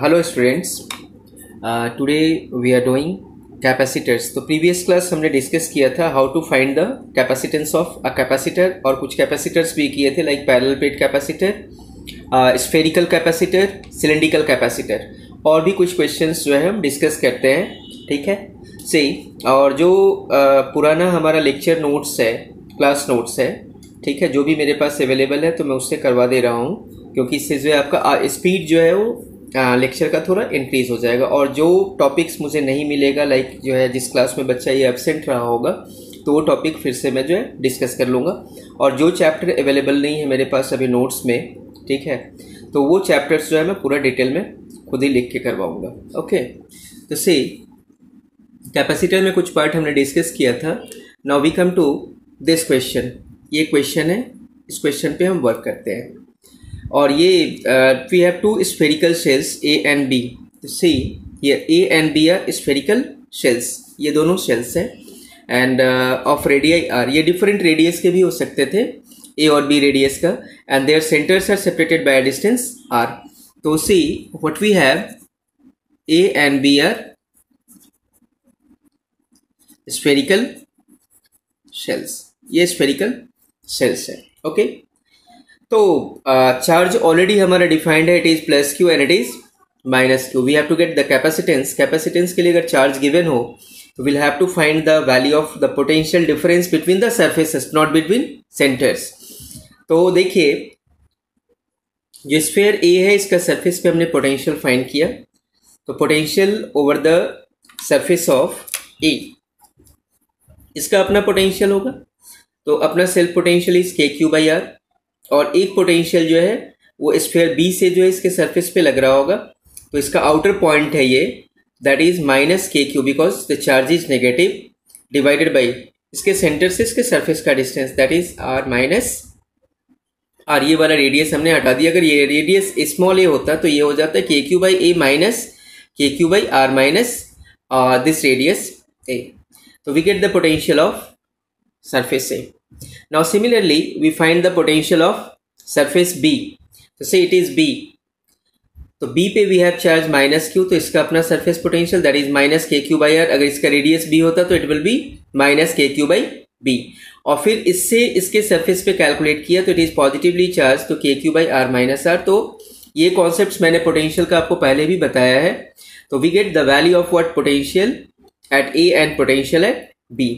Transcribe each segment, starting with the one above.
Hello students, today we are doing capacitors. तो previous class हमने discuss किया था how to find the capacitance of a capacitor, और कुछ कैपेसिटर्स भी किए थे like parallel plate capacitor, spherical capacitor, cylindrical capacitor, और भी कुछ क्वेश्चंस जो है हम डिस्कस करते हैं। ठीक है, सही। और जो पुराना हमारा लेक्चर नोट्स है, क्लास नोट्स है, ठीक है, जो भी मेरे पास अवेलेबल है तो मैं उससे करवा दे रहा हूँ, क्योंकि इससे जो है आपका स्पीड जो है वो लेक्चर का थोड़ा इंक्रीज हो जाएगा। और जो टॉपिक्स मुझे नहीं मिलेगा, लाइक जो है जिस क्लास में बच्चा ये एब्सेंट रहा होगा, तो वो टॉपिक फिर से मैं जो है डिस्कस कर लूँगा। और जो चैप्टर अवेलेबल नहीं है मेरे पास अभी नोट्स में, ठीक है, तो वो चैप्टर्स जो है मैं पूरा डिटेल में खुद ही लिख के करवाऊँगा। ओके, तो सी कैपेसिटर में कुछ पार्ट हमने डिस्कस किया था। Now we come to this question. ये क्वेश्चन है, इस क्वेश्चन पे हम वर्क करते हैं। और ये we have two spherical shells A and B. See ये A and B are spherical shells, ये दोनों शेल्स हैं, एंड ऑफ रेडियाई आर, ये डिफरेंट रेडियस के भी हो सकते थे, ए और बी रेडियस का, and their centres are separated by a distance R. तो see what we have, A and B are spherical shells, ये स्फेरिकल शेल्स है। ओके, तो चार्ज ऑलरेडी हमारा डिफाइंड है, it is plus q and it is minus q. We have to get the capacitance. Capacitance के लिए अगर charge given हो तो will have to find the value of the potential difference between the surfaces, not between centers. तो देखिए, जो sphere ए है, इसका सरफेस पे हमने पोटेंशियल फाइंड किया, तो potential over the surface of A, इसका अपना पोटेंशियल होगा, तो अपना सेल्फ पोटेंशियल इज के क्यू बाई आर, और एक पोटेंशियल जो है वो स्फीयर बी से जो है इसके सरफेस पे लग रहा होगा, तो इसका आउटर पॉइंट है ये, दैट इज माइनस के q, because the charge is negative, divided by इसके सेंटर से इसके सरफेस का distance, that is r minus r. ये वाला रेडियस हमने हटा दिया। अगर ये रेडियस स्मॉल ए होता तो ये हो जाता है K Q by A minus के Q by R minus this radius A. तो we get the potential of surface A. Now similarly we find the potential of surface B. So say it is B, तो B पे we have charge minus Q, तो इसका अपना surface potential that is minus KQ by R। अगर इसका radius B होता तो it will be minus KQ by B। और फिर इससे इसके surface पे calculate किया तो it is positively charged, तो KQ by R minus R। तो ये concepts मैंने potential का आपको पहले भी बताया है। तो we get the value of what potential at A and potential at B।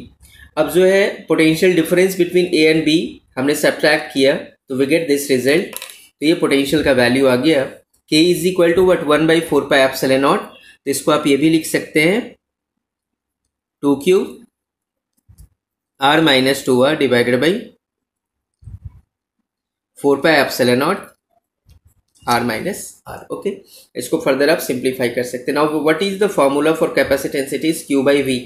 अब जो है potential difference between A and B हमने सब्ट्रैक्ट किया, तो वी गेट दिस रिजल्ट। तो ये पोटेंशियल का वैल्यू आ गया, k is equal to what 1/4 epsilon naught. तो इसको आप ये भी लिख सकते हैं 2q r minus 2r divided by 4 epsilon naught r minus r। Okay, इसको फर्दर आप सिंप्लीफाई कर सकते हैं। Now what is the formula for capacitance, it is q by v।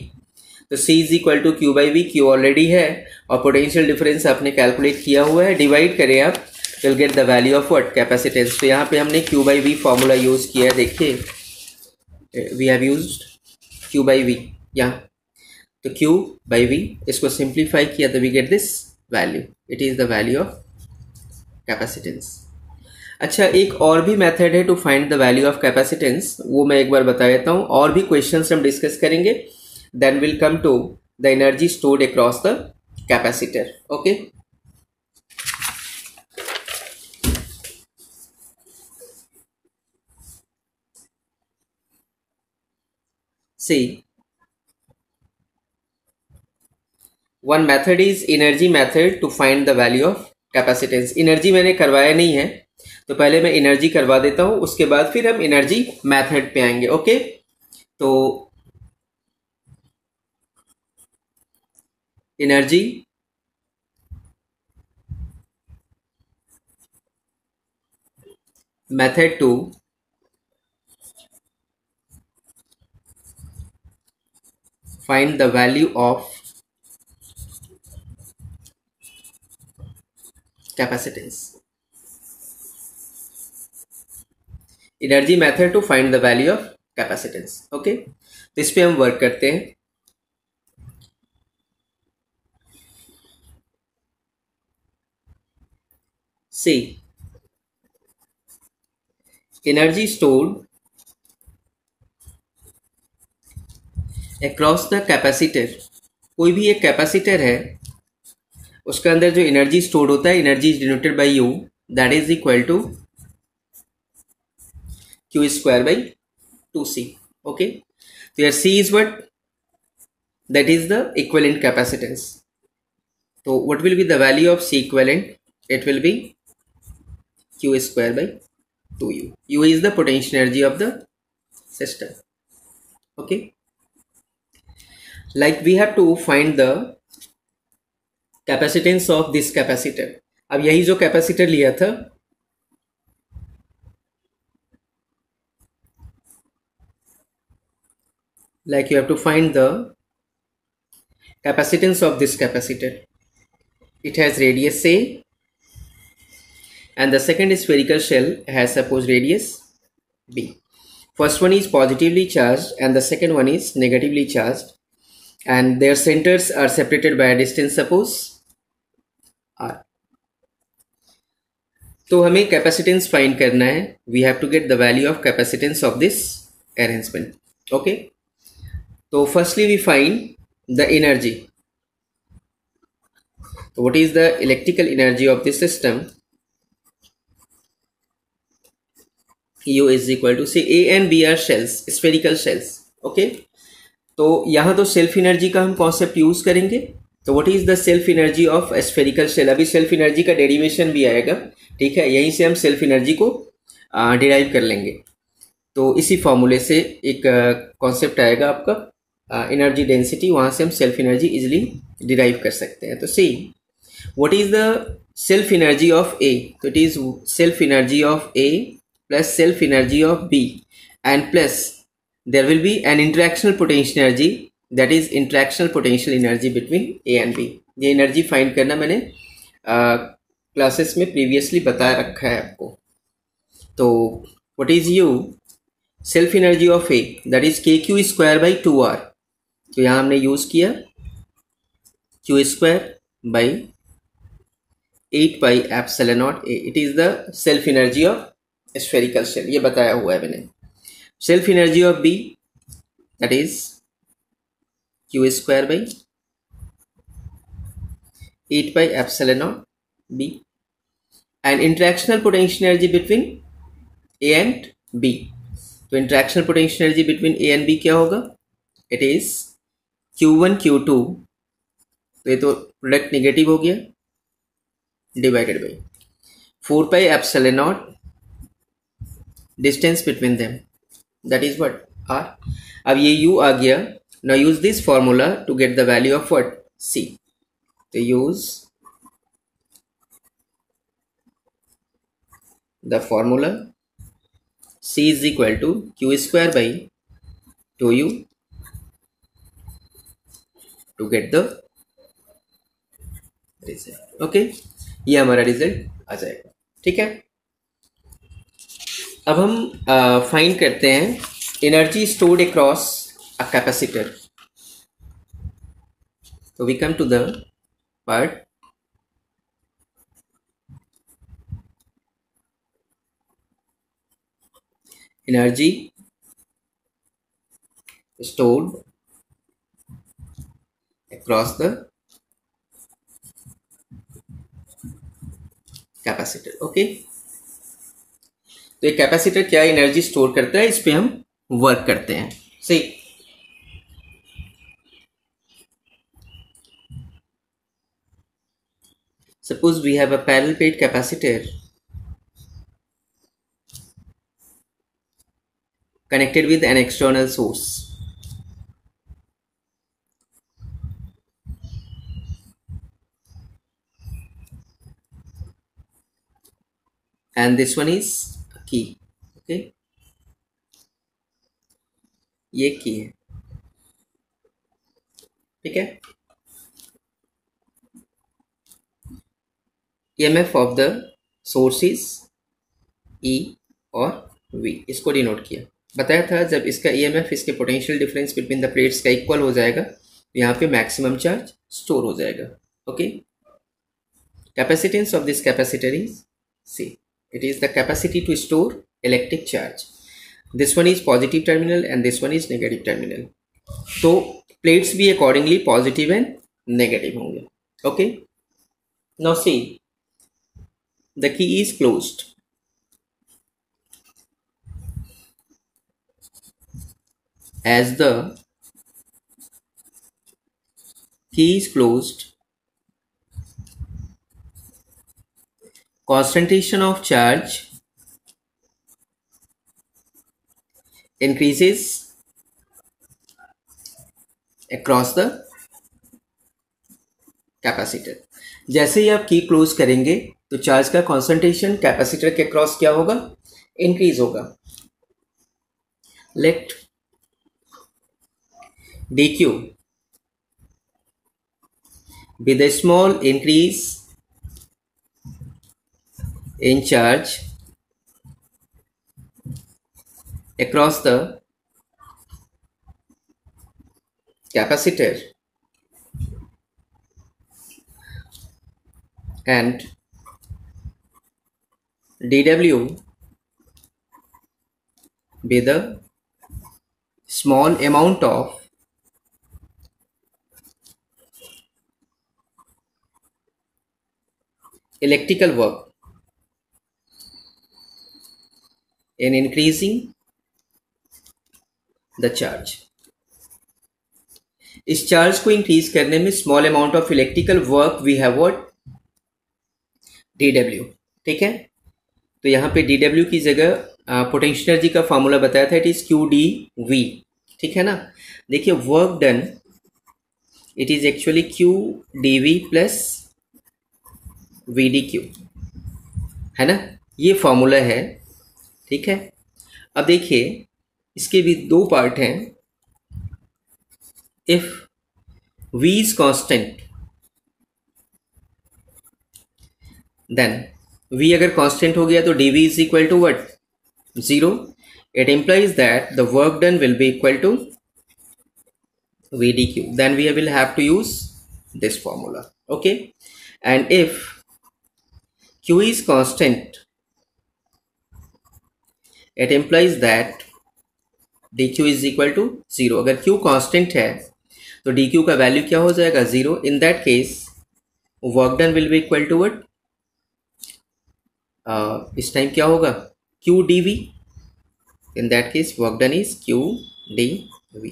तो C is equal to q by v, q already है और potential difference आपने calculate किया हुआ है, डिवाइड करें आप, will get the value of what capacitance. तो यहाँ पे हमने q by v formula use किया है, देखिए we have used q by v यहाँ, तो क्यू बाई वी, इसको सिंप्लीफाई किया तो we get this value, it is the value of capacitance. अच्छा, एक और भी मेथड है to find the value of capacitance, वो मैं एक बार बता देता हूँ, और भी क्वेश्चंस हम डिस्कस करेंगे। Then we'll come to the energy stored across the capacitor. Okay, see, one method is energy method to find the value of capacitance। energy मैंने करवाया नहीं है, तो पहले मैं energy करवा देता हूँ, उसके बाद फिर हम energy method पे आएंगे। ओके, तो energy method to find the value of capacitance। Energy method to find the value of capacitance. Okay, तो इस पे हम वर्क करते हैं। See energy stored across the capacitor, कोई भी एक कैपेसिटर है उसके अंदर जो एनर्जी स्टोर होता है, energy is denoted by U, that is equal to q square by 2c. Okay, तो यार c is what, that is the equivalent capacitance. So what will be the value of C equivalent? It will be Q square by 2U. U is the potential energy of the system. Okay, like we have to find the capacitance of this capacitor. अब यही जो capacitor लिया था, like you have to find the capacitance of this capacitor. It has radius A and the second spherical shell has suppose radius B. First one is positively charged and the second one is negatively charged and their centers are separated by a distance suppose R. तो हमें capacitance find करना है. We have to get the value of capacitance of this arrangement. Okay, तो firstly we find the energy. तो what is the electrical energy of this system? U is equal to say A and B are shells, spherical shells. Okay, तो यहाँ तो self energy का हम concept use करेंगे. तो what is the self energy of spherical shell? अभी self energy का derivation भी आएगा, ठीक है, यहीं से हम सेल्फ एनर्जी को डिराइव कर लेंगे. तो इसी फॉर्मूले से एक कॉन्सेप्ट आएगा आपका एनर्जी डेंसिटी, वहाँ से हम सेल्फ एनर्जी इजिली डिराइव कर सकते हैं. तो see what is the self energy of A? तो it is self energy of A plus self energy of B and plus there will be an interactional potential energy, that is interactional potential energy between A and B. ये energy find करना मैंने classes में previously बता रखा है आपको. तो what is U? Self energy of A, that is के क्यू स्क्वायर बाई 2r. तो यहाँ हमने यूज किया q square by 8 pi epsilon naught A. It is the self energy of spherical shell, ये बताया हुआ है मैंने. Self energy of B that is Q square by 8 pi epsilon naught B and interactional potential energy between A and B. तो interactional potential energy between A and B क्या होगा? It is Q1 Q2, तो ये तो product negative हो गया, divided by 4 pi epsilon not distance between them, that is what R. अब ये U आ गया. now use this formula to get the value of what? C. तो use the formula C is equal to Q square by 2U to get the result. Okay, ये हमारा result आ जाएगा. ठीक है, अब हम फाइंड करते हैं energy stored across a capacitor. तो we come to the part energy stored across the capacitor. Okay, तो ये कैपेसिटर क्या एनर्जी स्टोर करता है, इस पे हम वर्क करते हैं. सही, suppose we have a parallel plate capacitor connected with an external source. And this one is key. Okay, ये की है. ठीक है, EMF of the source is E और V, इसको डिनोट किया. बताया था जब इसका EMF इसके potential difference between the plates का इक्वल हो जाएगा तो यहाँ पे मैक्सिमम चार्ज स्टोर हो जाएगा. Okay, capacitance of this capacitor is C. It is the capacity to store electric charge. This one is positive terminal and this one is negative terminal. तो plates भी accordingly positive and negative होंगे. Okay, now see the key is closed. As the key is closed, concentration of charge increases across the capacitor. जैसे ही आप की close करेंगे तो charge का concentration capacitor के अक्रॉस क्या होगा, इंक्रीज होगा. Let dq with a small increase in charge across the capacitor and dw with a small amount of electrical work in increasing the charge. इस चार्ज को increase करने में small amount of electrical work we have what, dw. ठीक है, तो यहाँ पे dw की जगह पोटेंशियल एनर्जी का फॉर्मूला बताया था, it is Q D V. ठीक है ना. देखिए work done it is actually Q D V plus V D Q, है ना, ये फॉर्मूला है. ठीक है, अब देखिए इसके भी दो पार्ट हैं. If v is constant, then v अगर constant हो गया तो dv is equal to what, 0. It implies that the work done will be equal to v dq. Then we will have to use this formula. Okay, and if q is constant, it implies that dq is equal to 0. अगर q constant है तो dq का value क्या हो जाएगा, 0. In that case work done will be equal to what, इस time क्या होगा, Q D V. In that case work done is Q D V.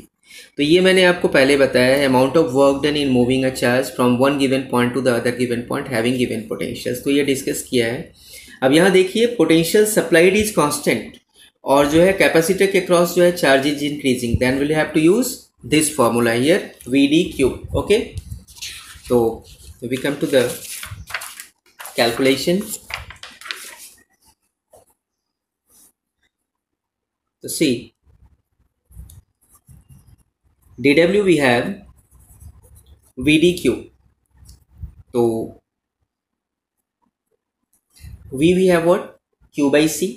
तो ये मैंने आपको पहले बताया है, amount of work done in moving a charge from one given point to the other given point having given potentials. तो ये discuss किया है. अब यहाँ देखिए पोटेंशियल सप्लाइड इज कांस्टेंट और जो है कैपेसिटर के क्रॉस जो है charge is increasing, then will have to use this formula here, VDQ. Okay, so we come to the calculation. So see, dW we have VDQ, so V we have what, Q by C.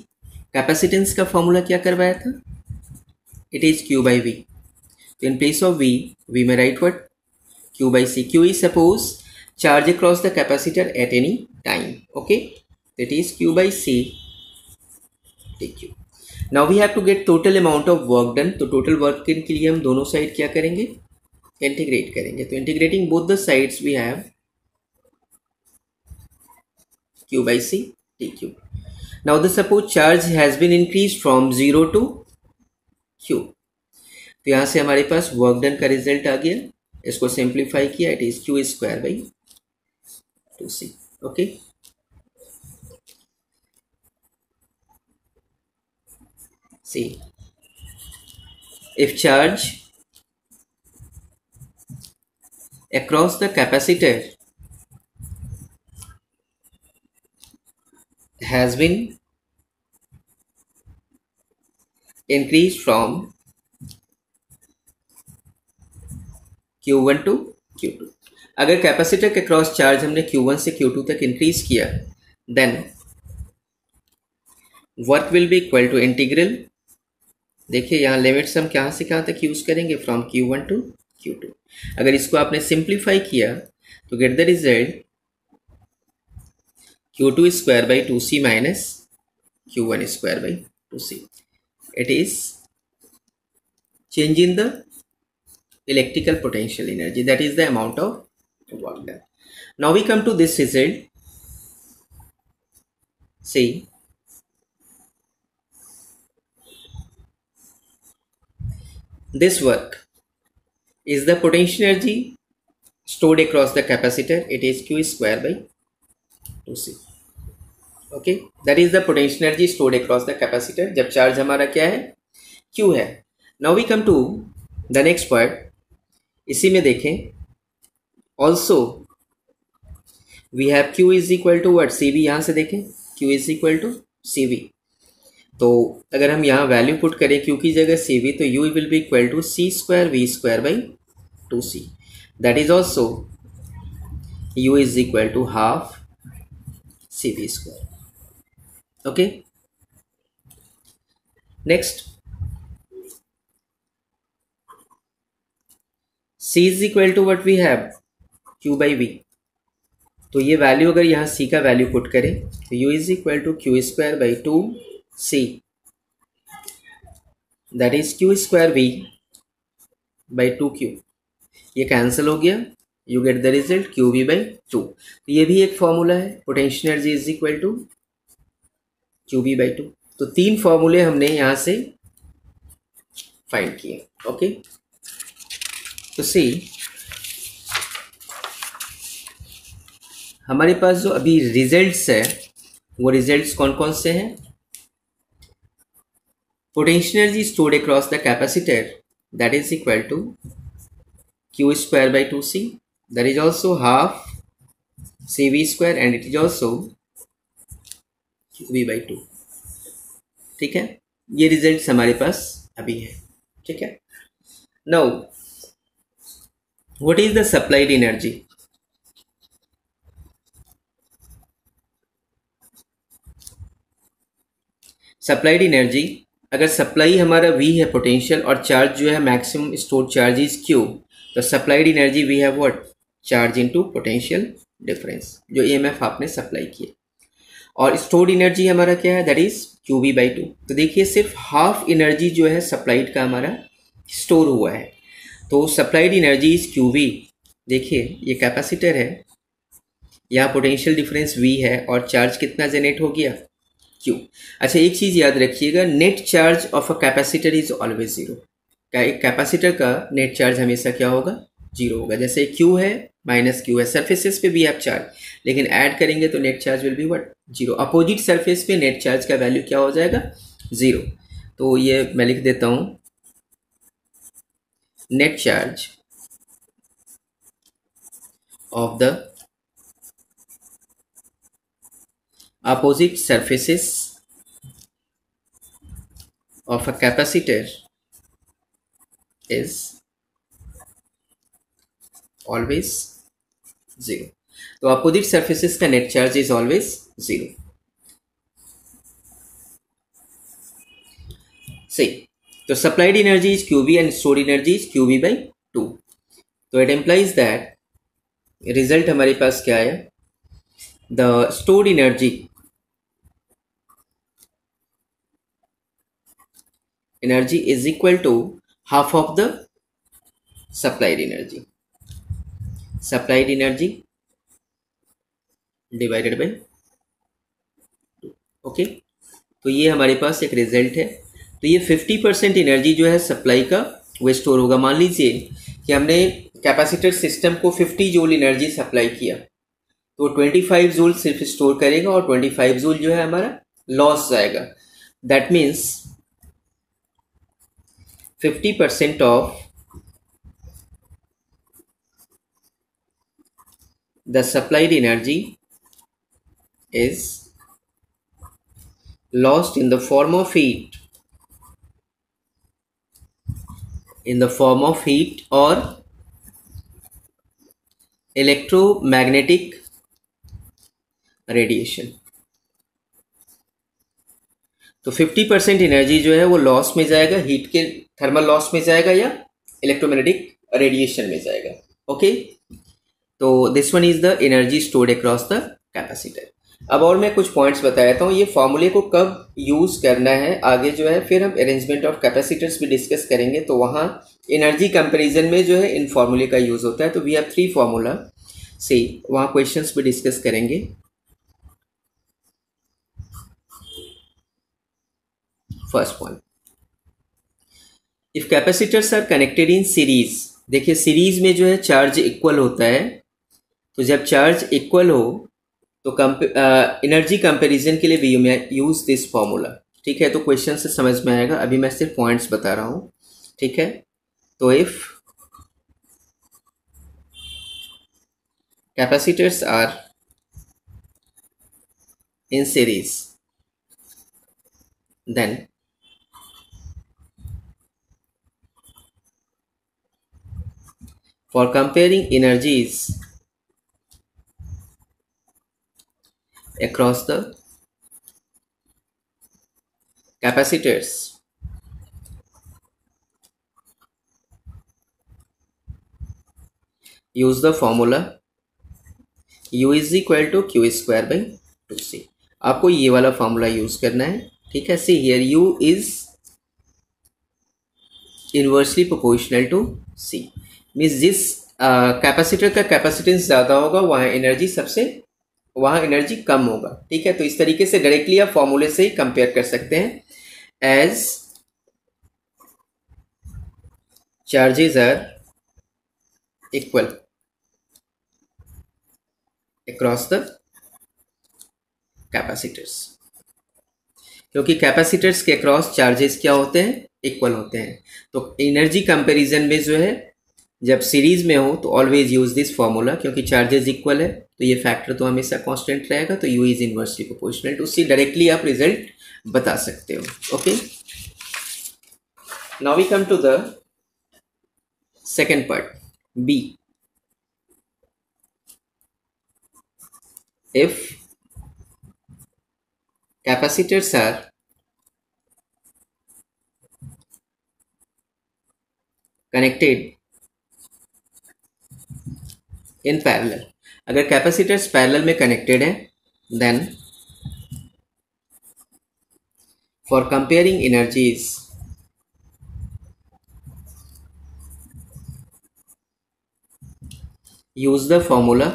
Capacitance का formula क्या करवाया था, it is Q by V. So in place of V, we may write what, Q by C. Q is suppose charge across the capacitor at any time. Okay, that is Q by C dQ. Now we have to get total amount of work done. तो total work के लिए हम दोनों side क्या करेंगे, integrate करेंगे. तो integrating both the sides we have Q by C dQ. Now the suppose charge has been increased from 0 to Q. तो यहाँ से हमारे पास वर्क डन का रिजल्ट आ गया. इसको सिंप्लीफाई किया, it is Q square by 2c. Okay, see if charge across the capacitor has been increase from Q1 to Q2. अगर कैपेसिटर के क्रॉस चार्ज हमने Q1 से Q2 तक इंक्रीज किया, then work will be equal to integral. देखिए यहाँ limits हम कहाँ से कहाँ तक यूज करेंगे, फ्रॉम Q1 टू Q2. अगर इसको आपने सिंप्लीफाई किया तो gate the result Q2 square by 2c minus Q1 square by 2c. It is change in the electrical potential energy, that is the amount of work done. Now we come to this result. See, this work is the potential energy stored across the capacitor. It is q square by 2c. Okay, that is the potential energy stored across the capacitor जब charge हमारा क्या है, q है. Now we come to the next part. इसी में देखें, also we have q is equal to what, cv. यहाँ से देखें q is equal to cv. तो अगर हम यहाँ वैल्यू पुट करें q की जगह cv, तो u will be equal to c square v square by 2c. That is also u is equal to half cv square. Okay. Next, c is equal to what we have, q by v. तो ये value अगर यहाँ c का value put करें तो u is equal to q square by 2c. That is q square v by 2q. ये cancel हो गया, you get the result qv by 2. तो ये भी एक फॉर्मूला है, potential energy is equal to qv by 2. तो तीन फॉर्मूले हमने यहाँ से फाइंड किए. ओके, तो सी हमारे पास जो अभी रिजल्ट्स है वो रिजल्ट्स कौन कौन से हैं. Potential energy stored across the capacitor, that is equal to q square by 2c. That is also half cv square and it is also qv by 2. ठीक है, ये रिजल्ट्स हमारे पास अभी है. ठीक है. Now what is the supplied energy. Supplied energy, अगर supply हमारा v है पोटेंशियल और चार्ज जो है maximum stored charge is q, तो supplied energy we have what, charge into potential difference, जो ईएमएफ आपने सप्लाई किया. और स्टोर्ड एनर्जी हमारा क्या है, दैट इज qv by 2. तो देखिए सिर्फ हाफ एनर्जी जो है सप्लाइड का हमारा स्टोर हुआ है. तो सप्लाइड एनर्जी इज qv. देखिए ये कैपेसिटर है, यहाँ पोटेंशियल डिफरेंस v है और चार्ज कितना जनरेट हो गया, q. अच्छा, एक चीज़ याद रखिएगा, net charge of a capacitor is always zero. एक कैपेसिटर का नेट चार्ज हमेशा क्या होगा, जीरो होगा. जैसे q है माइनस q है, सरफेसेस पे भी आप चार्ज, लेकिन ऐड करेंगे तो net charge will be what, zero. Opposite surface पे नेट चार्ज का वैल्यू क्या हो जाएगा, जीरो. तो ये मैं लिख देता हूं, net charge of the opposite surfaces of a capacitor is always zero. तो अपोजिट सरफेसेस का net charge is always zero. सही. तो supplied energy is qv and stored energy is qv by 2. तो इट एम्प्लाइज दैट रिजल्ट हमारे पास क्या आया, the stored energy is equal to half of the supplied energy. Supplied energy divided by 2. Okay, तो ये हमारे पास एक रिजल्ट है. तो ये 50% एनर्जी जो है सप्लाई का वो स्टोर होगा. मान लीजिए कि हमने कैपेसिटर सिस्टम को 50 जूल एनर्जी सप्लाई किया, तो 25 जूल सिर्फ स्टोर करेगा और 25 जूल जो है हमारा लॉस जाएगा. That means 50% of the supplied energy is lost in the form of heat, or electromagnetic radiation. तो 50% एनर्जी जो है वो लॉस में जाएगा, हीट के थर्मल लॉस में जाएगा या इलेक्ट्रोमैग्नेटिक रेडिएशन में जाएगा. ओके, तो this one is the energy stored across the capacitor. अब और मैं कुछ पॉइंट्स बता देता हूँ, ये फॉर्मूले को कब यूज़ करना है आगे जो है, फिर हम अरेंजमेंट ऑफ कैपेसिटर्स भी डिस्कस करेंगे, तो वहाँ एनर्जी कंपैरिजन में जो है इन फॉर्मूले का यूज़ होता है। तो वी हैव 3 फार्मूला से वहाँ क्वेश्चंस भी डिस्कस करेंगे। First point, if capacitors are connected in series, देखिए सीरीज में जो है चार्ज इक्वल होता है, तो जब चार्ज इक्वल हो तो एनर्जी कंपैरिजन के लिए भी यूज दिस फॉर्मूला। ठीक है, तो क्वेश्चन से समझ में आएगा, अभी मैं सिर्फ पॉइंट्स बता रहा हूँ। ठीक है, तो if capacitors are in series then for comparing energies across the capacitors, use the formula U is equal to Q square by 2C। आपको ये वाला फॉर्मूला यूज करना है। ठीक है, see here U is inversely proportional to C, means जिस capacitor का capacitance ज़्यादा होगा वहाँ एनर्जी कम होगा। ठीक है, तो इस तरीके से डायरेक्टली आप फॉर्मूले से ही कंपेयर कर सकते हैं। As charges are equal across the capacitors, क्योंकि कैपेसिटर्स के अक्रॉस चार्जेस क्या होते हैं, इक्वल होते हैं। तो एनर्जी कंपैरिजन में जो है जब सीरीज में हो तो ऑलवेज यूज दिस फॉर्मूला, क्योंकि चार्जेस इक्वल है तो ये फैक्टर तो हमेशा कांस्टेंट रहेगा, तो U is inversely proportional to C, directly आप रिजल्ट बता सकते हो। Okay, now we come to the second part B. If capacitors are connected in parallel, अगर कैपेसिटर्स पैरेलल में कनेक्टेड है, then for comparing energies use the formula.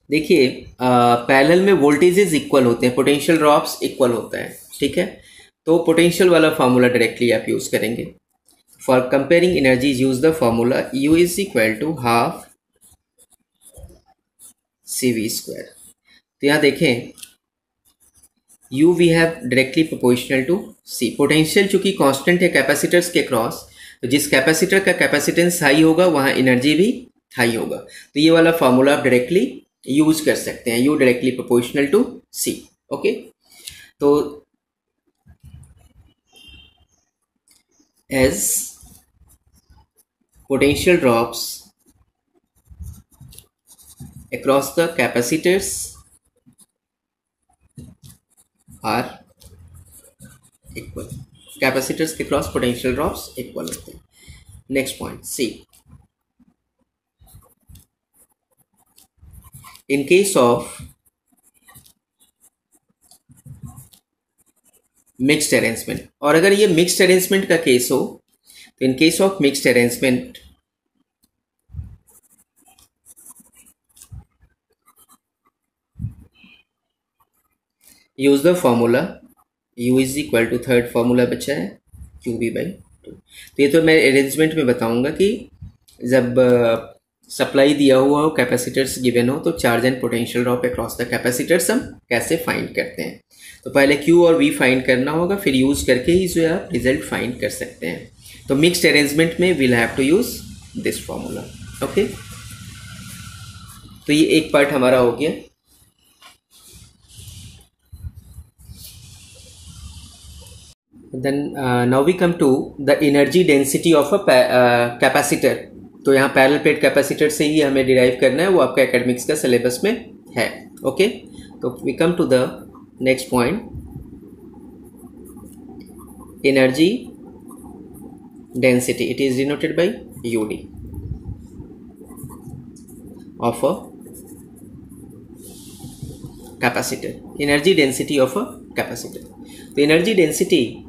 देखिए parallel में voltages equal होते हैं, पोटेंशियल ड्रॉप्स इक्वल होता है। ठीक है, तो पोटेंशियल वाला फॉर्मूला डायरेक्टली आप यूज करेंगे। For comparing energies use the formula U is equal to half CV square. तो यहाँ देखें U we have directly proportional to C। Potential चूंकि कांस्टेंट है कैपेसिटर्स के क्रॉस, तो जिस कैपेसिटर का कैपेसिटेंस हाई होगा वहाँ एनर्जी भी हाई होगा। तो ये वाला फॉर्मूला आप डायरेक्टली यूज कर सकते हैं, U directly proportional to C। Okay, तो as potential drops across the capacitors are equal, capacitors के क्रॉस पोटेंशियल ड्रॉप्स इक्वल होते हैं। Next point C, in case of mixed arrangement, और अगर ये मिक्स्ड अरेंजमेंट का केस हो तो in case of mixed arrangement use the formula U is equal to, third formula बचा है QV बाई 2। तो ये तो मैं अरेंजमेंट में बताऊंगा कि जब सप्लाई दिया हुआ हो, कैपेसिटर्स गिवन हो, तो charge and potential drop across the capacitors हम कैसे फाइंड करते हैं। तो पहले Q और V फाइंड करना होगा, फिर यूज करके ही जो है आप रिजल्ट फाइंड कर सकते हैं। तो मिक्स्ड अरेंजमेंट में will have to use this formula. Okay, तो ये एक पार्ट हमारा हो गया। Then now we come to the energy density of a capacitor. तो यहाँ पैरेलल प्लेट कैपेसिटर से ही हमें डिराइव करना है, वो आपका एकेडमिक्स का सिलेबस में है। ओके, तो we come to the next point, energy density, it is denoted by UD। of a capacitor, energy density of a capacitor. तो energy density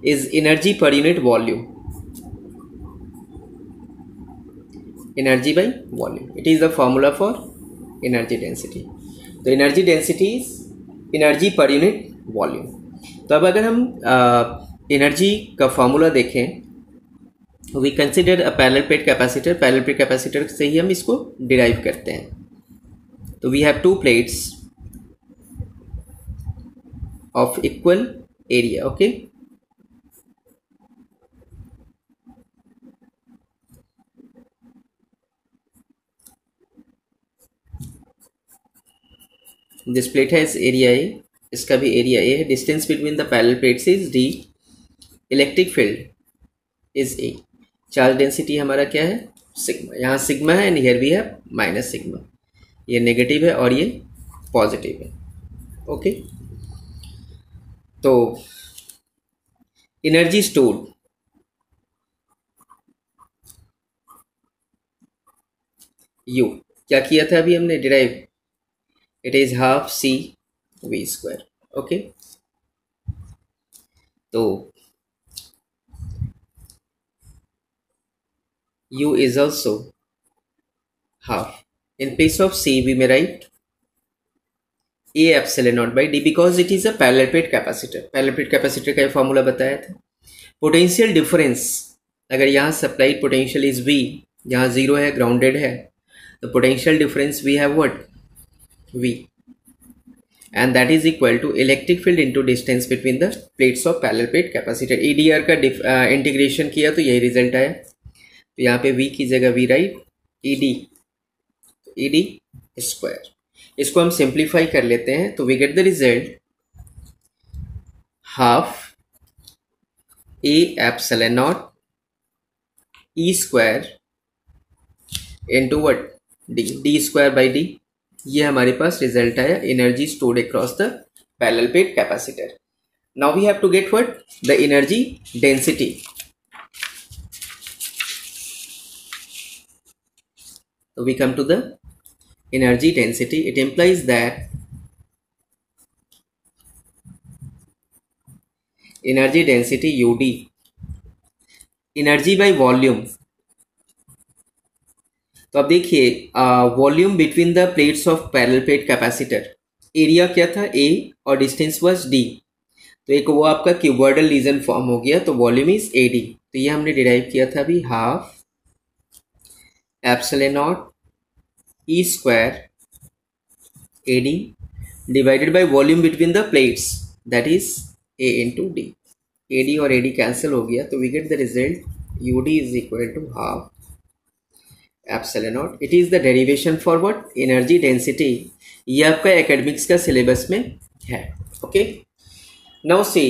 is energy per unit volume, energy by volume. It is the formula for energy density. तो energy density is energy per unit volume. तो अब अगर हम energy का formula देखें, we consider a parallel plate capacitor, parallel plate capacitor से ही हम इसको डिराइव करते हैं. तो we have two plates of equal area. Okay, this plate है, इस एरिया ए, इसका भी एरिया ए है. Distance between the parallel plates is D. Electric field is A. Charge density हमारा क्या है? सिग्मा. यहाँ सिग्मा है and here we have minus sigma. ये नेगेटिव है और ये पॉजिटिव है. ओके, तो एनर्जी स्टोर्ड, यू क्या किया था अभी हमने derive, it is half C V square. Okay, तो u is also half. In place of c we may write a epsilon naught by d because it is a parallel plate capacitor. Parallel plate capacitor का ये formula बताया था. Potential difference, अगर यहाँ supplied potential is v, यहाँ zero है, grounded है, तो potential difference we have what, v, and that is equal to electric field into distance between the plates of parallel plate capacitor. EDR का integration किया तो यही रिजल्ट आया. तो यहाँ पे v की जगह वी राइट ed स्क्वायर. इसको हम सिंप्लीफाई कर लेते हैं तो we get the result half a epsilon naught e square into what, D square by D. ये हमारे पास रिजल्ट आया energy stored across the parallel plate capacitor. Now we have to get what, the energy density. So we come to the energy density. It implies that energy density UD, energy by volume. तो अब देखिए volume between the plates of parallel plate capacitor, area क्या था A और distance was D. तो एक वो आपका क्यूबॉइडल रीजन फॉर्म हो गया, तो वॉल्यूम इज AD. तो ये हमने डिराइव किया था अभी half epsilon naught e square AD divided by volume between the plates, that is A into D. AD और AD कैंसिल हो गया, तो we get the result UD is equal to half epsilon naught. It is the derivation for what, energy density. ये आपका academics का syllabus में है. Okay, now see,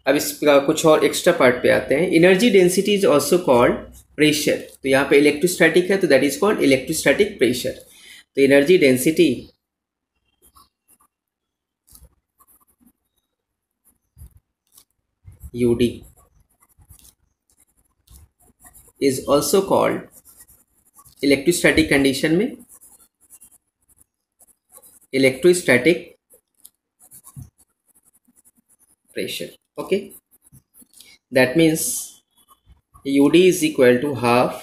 अब इसका कुछ और एक्स्ट्रा पार्ट पे आते हैं. Energy density is also called pressure. तो यहाँ पे इलेक्ट्रोस्टैटिक है तो that is called electrostatic pressure. तो energy density UD is also called electrostatic condition में electrostatic pressure. Okay, that means UD is equal to half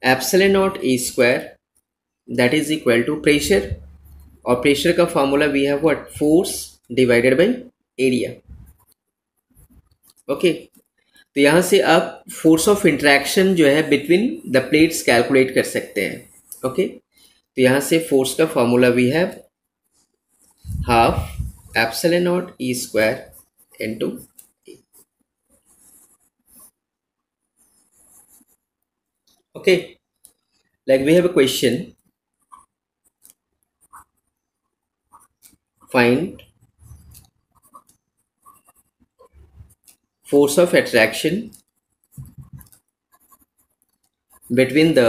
epsilon naught E square, that is equal to pressure. और pressure का formula we have what, force divided by area. Okay, तो यहाँ से आप force of interaction जो है between the plates calculate कर सकते हैं. ओके, तो यहाँ से फोर्स का formula we have half epsilon naught E square into E. Okay, like we have a question, find force of attraction between the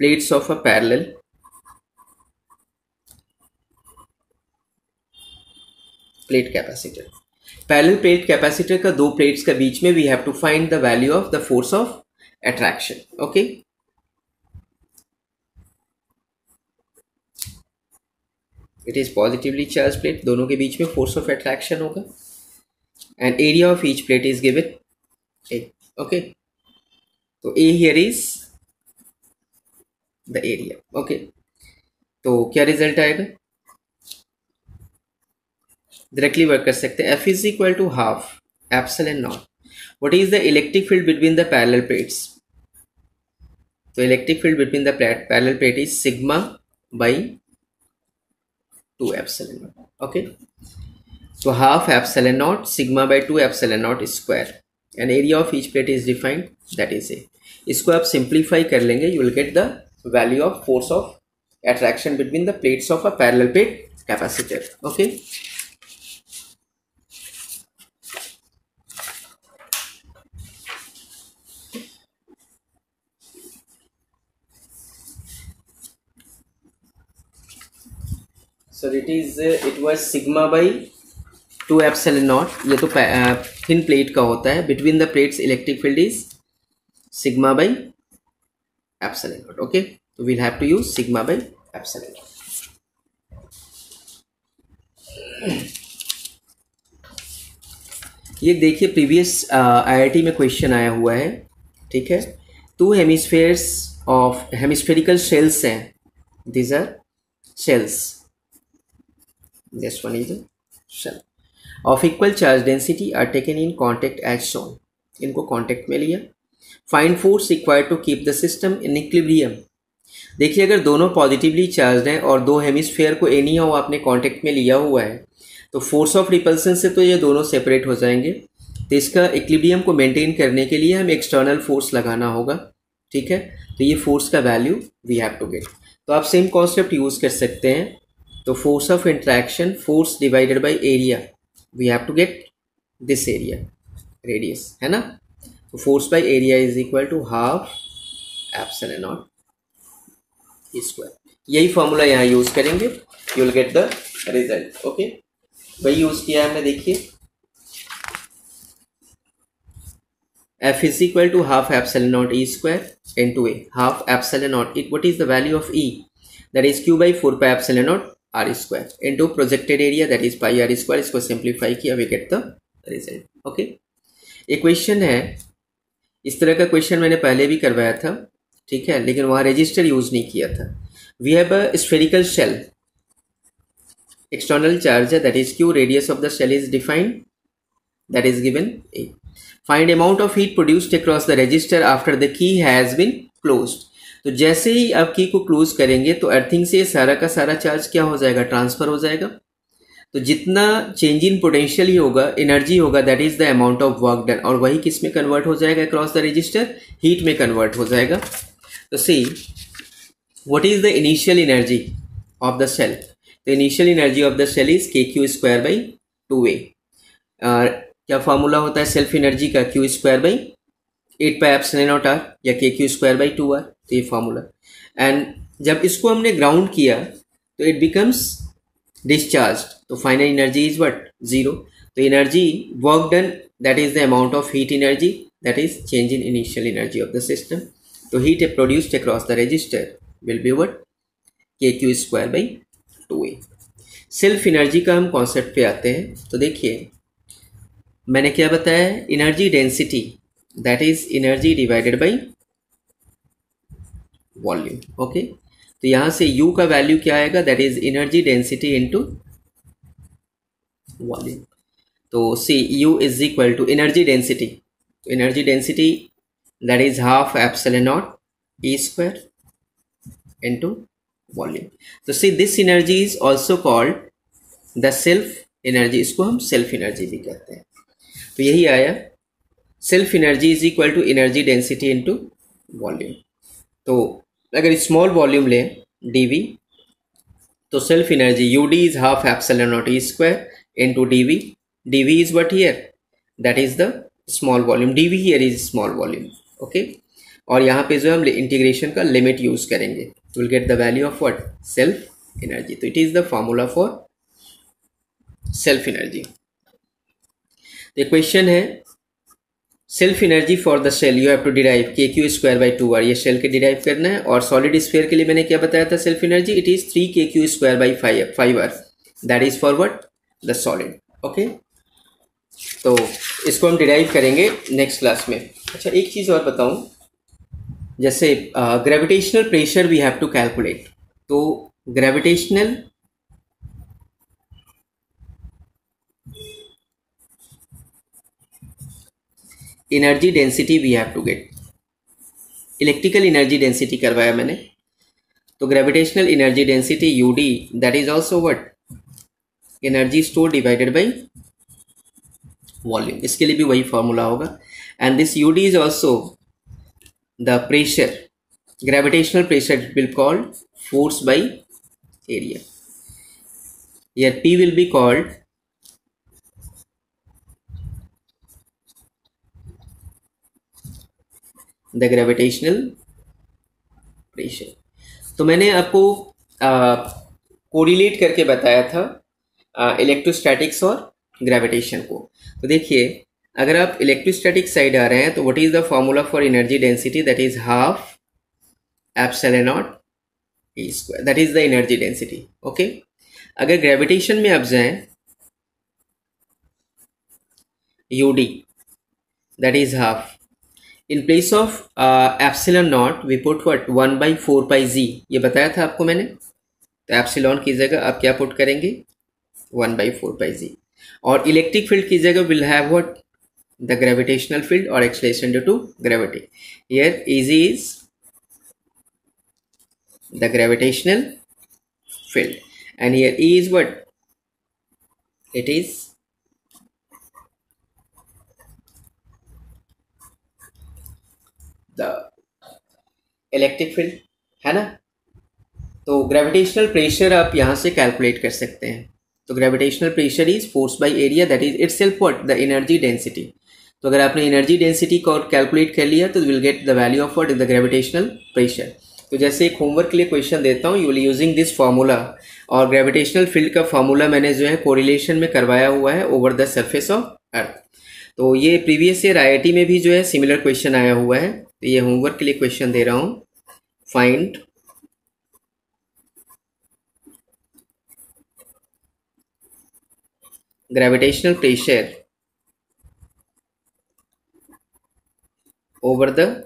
plates of a parallel plate capacitor. Parallel plate capacitor का दो plates के बीच में we have to find the value of the force of attraction. Okay, it is positively charged plate, दोनों के बीच में force of attraction होगा, and area of each plate is given A. Okay, तो A here is the area. Okay, तो क्या result आएगा, directly work कर सकते हैं. F is equal to half epsilon naught. What is the electric field between the parallel plates. तो electric field between the parallel plate is sigma by 2 epsilon naught. Okay, so half epsilon naught sigma by 2 epsilon naught square and area of each plate is defined, that is A. इसको आप simplify कर लेंगे, you will get the value of force of attraction between the plates of a parallel plate capacitor. Okay, so it was sigma by 2 epsilon naught. ये तो thin plate का होता है. Between the plates electric field is sigma by epsilon naught. Okay, तो we'll have to use sigma by epsilon naught. ये देखिए previous IIT में question आया हुआ है. ठीक है, 2 हेमिस्फेयर्स ऑफ हेमिस्फेरिकल शेल्स हैं. These are shells. This one is a shell of equal charge density are taken in contact as shown. इनको contact में लिया. Find force required to keep the system in equilibrium. देखिए अगर दोनों positively charge हैं और दो हेमिस्फेयर को एनी हाउ आपने कांटेक्ट में लिया हुआ है तो फोर्स ऑफ रिपल्सन से तो ये दोनों सेपरेट हो जाएंगे. तो इसका इक्विलिब्रियम को मेंटेन करने के लिए हमें एक्सटर्नल फोर्स लगाना होगा. ठीक है, तो ये फोर्स का value we have to get. तो आप सेम कॉन्सेप्ट यूज कर सकते हैं. तो force of interaction force divided by area, we have to get this area radius, है ना. तो force by area is equal to half epsilon naught square. यही फॉर्मूला यहाँ यूज करेंगे, you will get the result. Okay, वही use किया हमने. देखिए F is equal to half epsilon naught E square into A. Half epsilon naught, what is the value of E? That is Q by 4 pi epsilon naught R square into projected area, that is pi R square. इसको simplify किया, we get the result. Okay, एक question है, इस तरह का question मैंने पहले भी करवाया था. ठीक है, लेकिन वहाँ रजिस्टर यूज नहीं किया था. We have a spherical shell, external charge that is Q, radius of the shell is defined, that is given A. Find amount of heat produced across the resistor after the key has been closed. तो जैसे ही आप की को close करेंगे तो earthing से सारा का सारा चार्ज क्या हो जाएगा, ट्रांसफर हो जाएगा. तो जितना चेंज इन पोटेंशियल ही होगा, एनर्जी होगा, that is the amount of work done, और वही किस में कन्वर्ट हो जाएगा अक्रॉस द रजिस्टर, हीट में कन्वर्ट हो जाएगा. तो see what is the initial energy of the cell. The initial energy of the cell is KQ square by 2A. क्या फार्मूला होता है सेल्फ एनर्जी का, Q square by 8 pi epsilon naught R या KQ square by 2R. तो ये formula. And जब इसको हमने ग्राउंड किया तो इट बिकम्स डिस्चार्ज. तो फाइनल एनर्जी इज व्हाट, 0. तो energy work done, that is the amount of heat energy, that is change in initial energy of the system. तो heat produced across the resistor will be what, KQ square by 2A. Self energy का हम concept पे आते हैं. तो देखिए मैंने क्या बताया, energy density, that is energy divided by volume. Okay, तो यहां से U का वैल्यू क्या आएगा, that is energy density into volume. तो see U is equal to energy density. तो energy density that is half epsilon naught E square into volume. तो see this energy is also called the self energy. इसको हम self energy भी कहते हैं. तो यही आया, self energy is equal to energy density into volume. तो अगर स्मॉल वॉल्यूम लें dV, तो self energy UD is half epsilon naught E square into dV. dV is what here, that is the small volume. dV here is small volume. Okay, और यहाँ पे जो हम integration का लिमिट यूज करेंगे, will get the value of what, self energy. तो it is the formula for self energy. तो question है self energy for the shell you have to derive K Q square by 2r, ये shell के derive करना है। और solid sphere के लिए मैंने क्या बताया था self energy, it is 3 square by 5r, that is for what, the solid. Okay, तो इसको हम डिराइव करेंगे नेक्स्ट क्लास में। अच्छा, एक चीज़ और बताऊं, जैसे gravitational pressure we have to calculate, तो gravitational energy density we have to get, electrical energy density करवाया मैंने, तो gravitational energy density UD, that is also what, energy store divided by volume, इसके लिए भी वही फॉर्मूला होगा। And this UD is also the pressure, gravitational pressure it will called force by area, here P will be called the gravitational pressure. तो मैंने आपको correlate करके बताया था इलेक्ट्रोस्टैटिक्स और ग्रेविटेशन को। तो देखिए, अगर आप इलेक्ट्रोस्टैटिक साइड आ रहे हैं तो what is the formula for energy density, that is half epsilon naught E square, that is the energy density. Okay, अगर ग्रेविटेशन में आप जाएं, UD that is half, in place of epsilon naught we put what 1/4πz, ये बताया था आपको मैंने। तो एप्सिलॉन की जगह आप क्या पुट करेंगे, 1/4πz, और इलेक्ट्रिक फील्ड की जगह will have what, the gravitational field और acceleration due to gravity. Here Eg is the gravitational field and here E is what, it is the electric field, है ना। तो ग्रेविटेशनल प्रेशर आप यहाँ से कैलकुलेट कर सकते हैं। तो gravitational pressure is force by area, that is itself what, the energy density. तो अगर आपने एनर्जी डेंसिटी को कैलकुलेट कर लिया तो will get the value of what, the gravitational pressure. तो जैसे एक होमवर्क के लिए क्वेश्चन देता हूँ, you will using this formula, और ग्रेविटेशनल फील्ड का फार्मूला मैंने जो है कोरिलेशन में करवाया हुआ है ओवर द सरफेस ऑफ अर्थ। तो ये प्रीवियस ईयर IIT में भी जो है सिमिलर क्वेश्चन आया हुआ है। तो ये होमवर्क के लिए क्वेश्चन दे रहा हूँ, find gravitational pressure over the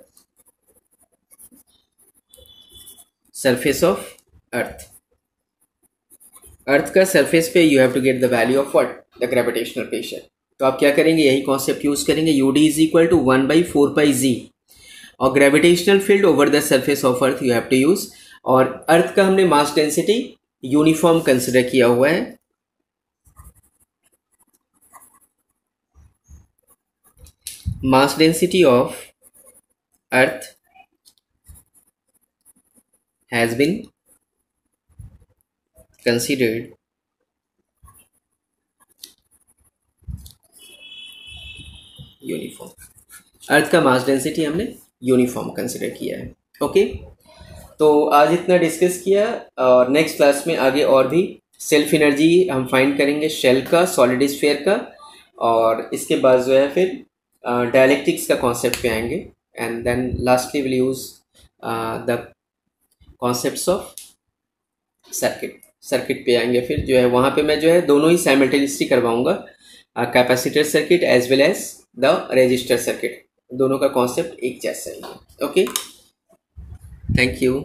surface of earth. Earth का सरफेस पे you have to get the value of what, the gravitational pressure. तो आप क्या करेंगे, यही कॉन्सेप्ट यूज करेंगे, UD is equal to 1/4πz, और gravitational field over the surface of earth you have to use. और अर्थ का हमने मास डेंसिटी यूनिफॉर्म कंसिडर किया हुआ है, mass density of earth has been considered uniform. Earth का mass density हमने uniform consider किया है। ओके, तो आज इतना डिस्कस किया, और नेक्स्ट क्लास में आगे और भी सेल्फ एनर्जी हम फाइंड करेंगे शेल का, सॉलिड स्फीयर का, और इसके बाद जो है फिर डायलेक्ट्रिक्स का कॉन्सेप्ट पे आएंगे, and then lastly will use the concepts of circuit पे आएंगे। फिर जो है वहाँ पे मैं जो है दोनों ही साइमल्टेनियसली करवाऊंगा, capacitor circuit as well as the resistor circuit, दोनों का कॉन्सेप्ट एक जैसा ही है। Okay, thank you.